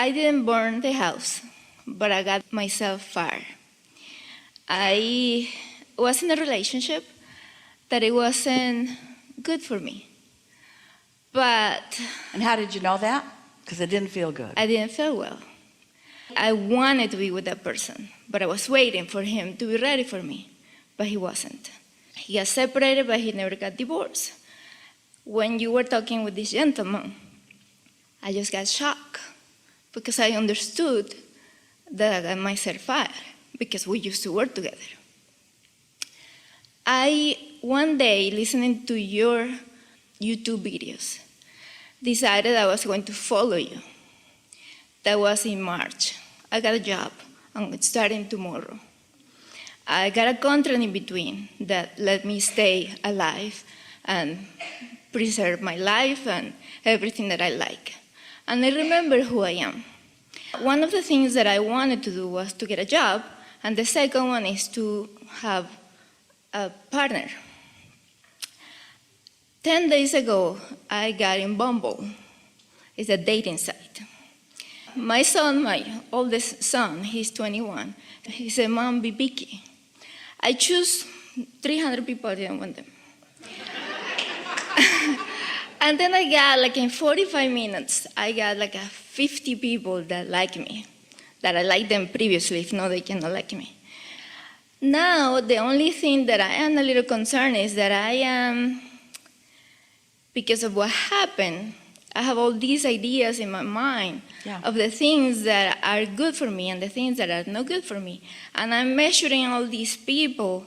I didn't burn the house, but I got myself fired. I was in a relationship that it wasn't good for me. But And how did you know that? Because it didn't feel good. I didn't feel well. I wanted to be with that person, but I was waiting for him to be ready for me, but he wasn't. He got separated, but he never got divorced. When you were talking with this gentleman, I just got shocked because I understood that I got myself fired because we used to work together. One day, listening to your YouTube videos, decided I was going to follow you. That was in March. I got a job. I'm starting tomorrow. I got a contract in between that let me stay alive and preserve my life and everything that I like. And I remember who I am. One of the things that I wanted to do was to get a job, and the second one is to have a partner. 10 days ago, I got in Bumble. It's a dating site. My son, my oldest son, he's 21. He said, Mom, be picky. I choose 300 people, I didn't want them. And then I got, like in 45 minutes, I got like 50 people that like me, that I liked them previously, if not, they cannot like me. Now, the only thing that I am a little concerned is that I am, because of what happened, I have all these ideas in my mind of the things that are good for me and the things that are not good for me. And I'm measuring all these people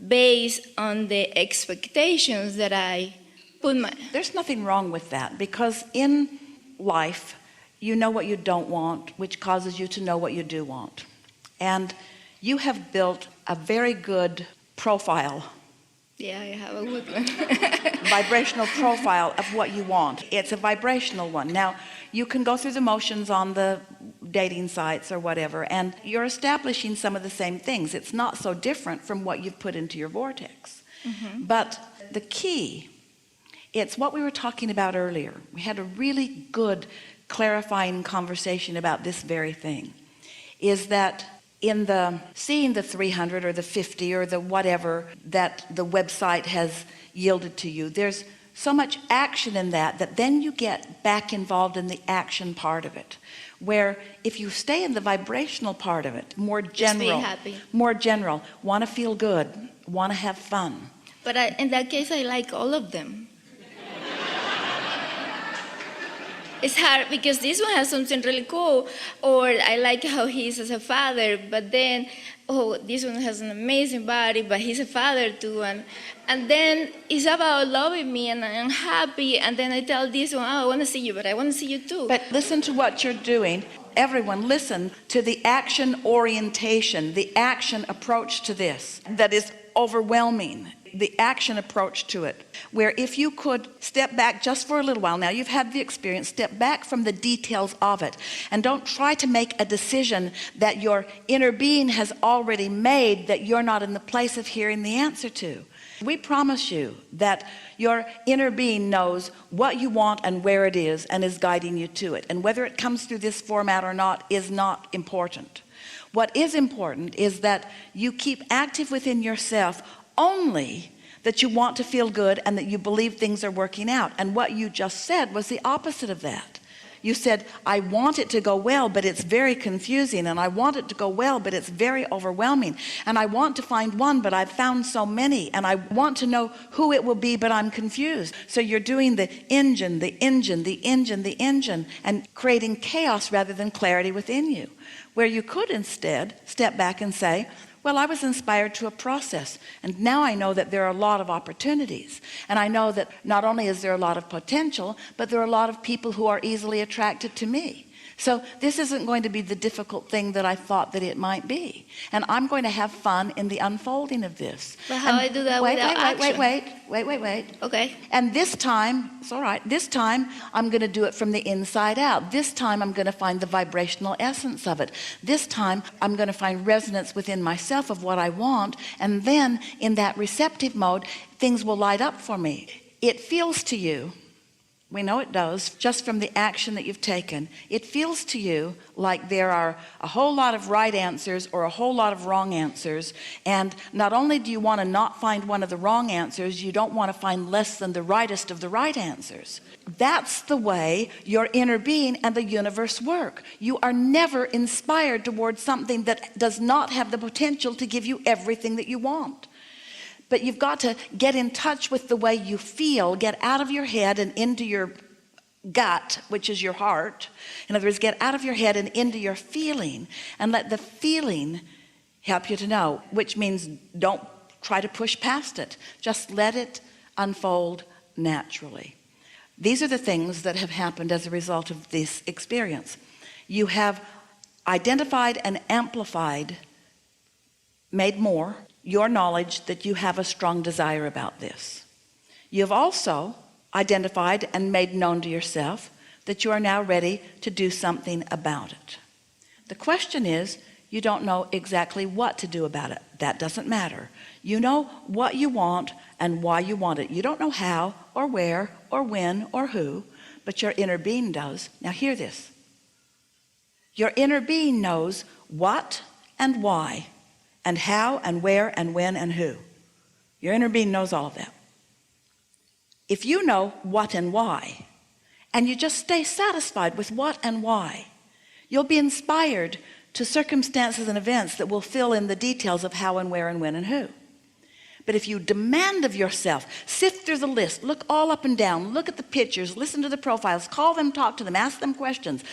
based on the expectations that I put my... There's nothing wrong with that, because in life, you know what you don't want, which causes you to know what you do want. And you have built a very good profile. Yeah, I have a good one. Vibrational profile of what you want. It's a vibrational one. Now, you can go through the motions on the dating sites or whatever, and you're establishing some of the same things. It's not so different from what you've put into your vortex. Mm-hmm. But the key, it's what we were talking about earlier. We had a really good clarifying conversation about this very thing, is that in the seeing the 300 or the 50 or the whatever that the website has yielded to you, there's so much action in that then you get back involved in the action part of it, where if you stay in the vibrational part of it, more general, want to feel good, want to have fun. But in that case, I like all of them. It's hard because this one has something really cool, or I like how he is as a father, but then, oh, this one has an amazing body, but he's a father too, and then it's about loving me, and I'm happy, and then I tell this one, oh, I want to see you, but I want to see you too. But listen to what you're doing. Everyone, listen to the action orientation, the action approach to this that is overwhelming. The action approach to it, where if you could step back just for a little while, now you've had the experience, step back from the details of it, and don't try to make a decision that your inner being has already made that you're not in the place of hearing the answer to. We promise you that your inner being knows what you want and where it is and is guiding you to it, and whether it comes through this format or not is not important. What is important is that you keep active within yourself only that you want to feel good and that you believe things are working out. And what you just said was the opposite of that. You said, I want it to go well, but it's very confusing, and I want it to go well, but it's very overwhelming, and I want to find one, but I've found so many, and I want to know who it will be, but I'm confused. So you're doing the engine, and creating chaos rather than clarity within you, where you could instead step back and say, well, I was inspired to a process, and now I know that there are a lot of opportunities, and I know that not only is there a lot of potential, but there are a lot of people who are easily attracted to me. So this isn't going to be the difficult thing that I thought that it might be, and I'm going to have fun in the unfolding of this. But how I do that without action? Wait. Okay. And this time, it's all right, this time I'm going to do it from the inside out. This time I'm going to find the vibrational essence of it. This time I'm going to find resonance within myself of what I want, and then in that receptive mode, things will light up for me. It feels to you We know it does, just from the action that you've taken. It feels to you like there are a whole lot of right answers or a whole lot of wrong answers. And not only do you want to not find one of the wrong answers, you don't want to find less than the rightest of the right answers. That's the way your inner being and the universe work. You are never inspired towards something that does not have the potential to give you everything that you want. But you've got to get in touch with the way you feel, get out of your head and into your gut, which is your heart. In other words, get out of your head and into your feeling, and let the feeling help you to know, which means don't try to push past it. Just let it unfold naturally. These are the things that have happened as a result of this experience. You have identified and amplified, made more, your knowledge that you have a strong desire about this. You have also identified and made known to yourself that you are now ready to do something about it. The question is, you don't know exactly what to do about it. That doesn't matter. You know what you want and why you want it. You don't know how or where or when or who, but your inner being does. Now hear this. Your inner being knows what and why, and how and where and when and who. Your inner being knows all of that. If you know what and why, and you just stay satisfied with what and why, you'll be inspired to circumstances and events that will fill in the details of how and where and when and who. But if you demand of yourself, sift through the list, look all up and down, look at the pictures, listen to the profiles, call them, talk to them, ask them questions,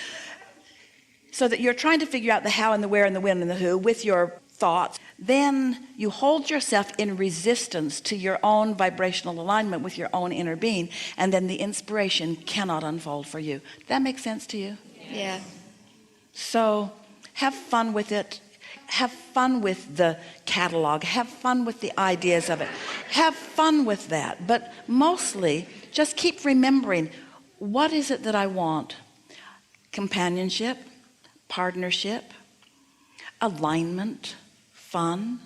so that you're trying to figure out the how and the where and the when and the who with your thoughts, then you hold yourself in resistance to your own vibrational alignment with your own inner being, and then the inspiration cannot unfold for you. Does that make sense to you? Yeah. So have fun with it. Have fun with the catalog. Have fun with the ideas of it. Have fun with that. But mostly just keep remembering, what is it that I want? Companionship, partnership, alignment, fun,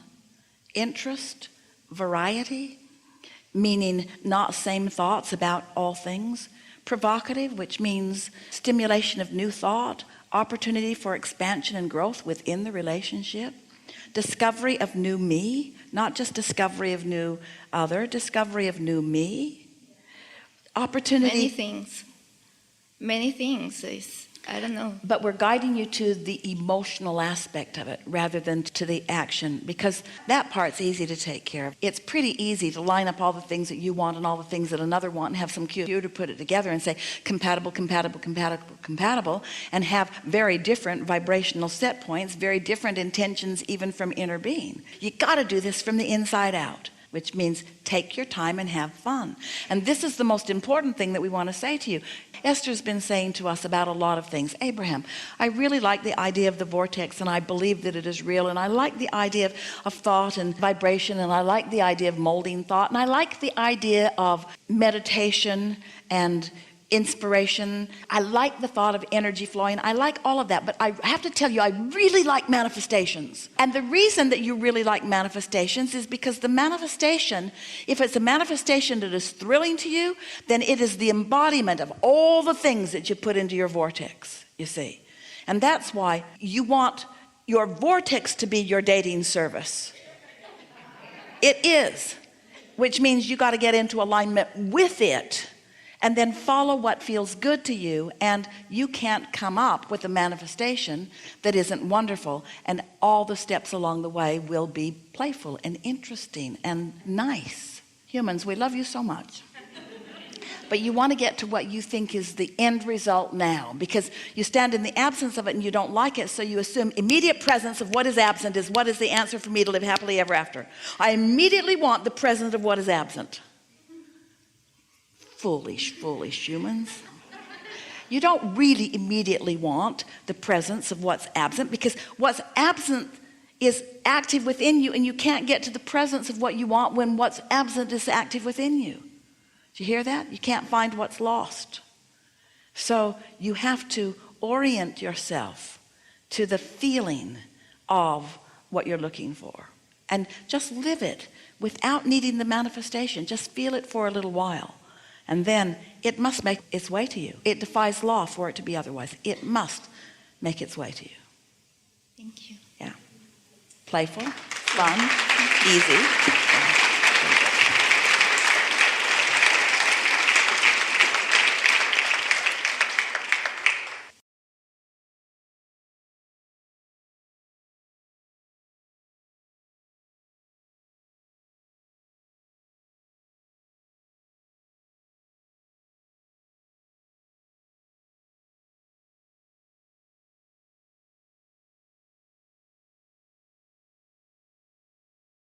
interest, variety, meaning not same thoughts about all things, provocative, which means stimulation of new thought, opportunity for expansion and growth within the relationship, discovery of new me, not just discovery of new other, discovery of new me, opportunity. Many things. I don't know. But we're guiding you to the emotional aspect of it rather than to the action, because that part's easy to take care of. It's pretty easy to line up all the things that you want and all the things that another want and have some cue to put it together and say compatible, compatible, compatible, compatible, and have very different vibrational set points, very different intentions even from inner being. You got to do this from the inside out, which means take your time and have fun. And this is the most important thing that we want to say to you. Esther's been saying to us about a lot of things. Abraham, I really like the idea of the vortex, and I believe that it is real, and I like the idea of thought and vibration, and I like the idea of molding thought, and I like the idea of meditation and inspiration. I like the thought of energy flowing. I like all of that, but I have to tell you, I really like manifestations. And the reason that you really like manifestations is because the manifestation, if it's a manifestation that is thrilling to you, then it is the embodiment of all the things that you put into your vortex, you see. And that's why you want your vortex to be your dating service. It is, which means you got to get into alignment with it, and then follow what feels good to you, and you can't come up with a manifestation that isn't wonderful, and all the steps along the way will be playful and interesting and nice. Humans, we love you so much. But you want to get to what you think is the end result now, because you stand in the absence of it and you don't like it, so you assume immediate presence of what is absent is what is the answer for me to live happily ever after. I immediately want the presence of what is absent. Foolish humans. You don't really immediately want the presence of what's absent, because what's absent is active within you, and you can't get to the presence of what you want when what's absent is active within you. Do you hear that? You can't find what's lost. So you have to orient yourself to the feeling of what you're looking for, and just live it without needing the manifestation. Just feel it for a little while. And then it must make its way to you. It defies law for it to be otherwise. It must make its way to you. Thank you. Yeah. Playful, fun, easy.